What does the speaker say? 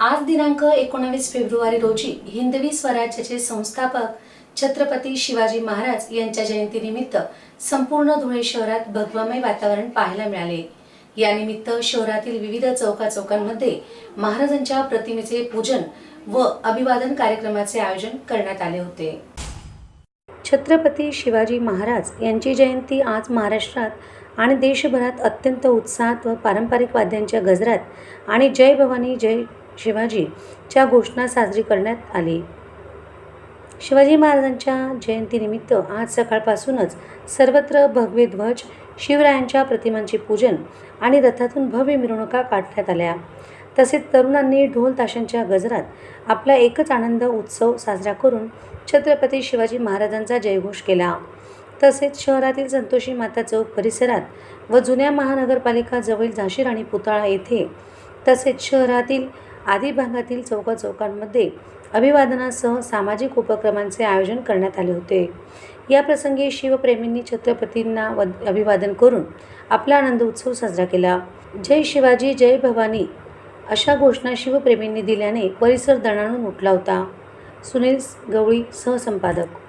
आज दिनांक 19 फेब्रुवारी रोजी हिंदवी स्वराज्याचे संस्थापक छत्रपती शिवाजी महाराज यांच्या जयंतीनिमित्त संपूर्ण धुळे शहरात भगवामय वातावरण पाहायला मिळाले। या निमित्त शहरातील विविध चौकाचौकांमध्ये महाराजांच्या प्रतिमेचे पूजन व अभिवादन कार्यक्रमाचे आयोजन करण्यात आले होते। छत्रपती शिवाजी महाराज यांची जयंती आज महाराष्ट्रात आणि देशभरात अत्यंत उत्साहात व पारंपरिक वाद्यांच्या गजरात आणि जय भवानी जय शिवाजी च्या घोषणा साजरी करण्यात आली। शिवाजी महाराजांच्या जयंतीनिमित्त आज सकाळपासूनच सर्वत्र भगवे ध्वज, शिवरायांच्या प्रतिमांचे पूजन आणि रथातून भव्य मिरवणुका काढण्यात आल्या। तसेच तरुणांनी ढोल ताशांच्या गजरात आपला एकच आनंद उत्सव साजरा करून छत्रपती शिवाजी महाराजांचा जयघोष केला। तसेच शहरातील संतोषी माता चौक परिसरात व जुन्या महानगरपालिका जवळ झाशी राणी पुतळा येथे तसेच शहरातील आदी भागातील चौकाचौकांमध्ये अभिवादनासह सामाजिक उपक्रमांचे आयोजन करण्यात आले होते। या प्रसंगी शिवप्रेमींनी छत्रपतींना अभिवादन करून आपला आनंद उत्सव साजरा केला। जय शिवाजी जय भवानी अशा घोषणा शिवप्रेमींनी दिल्याने परिसर दणाणून उठला होता। सुनील गवळी सहसंपादक।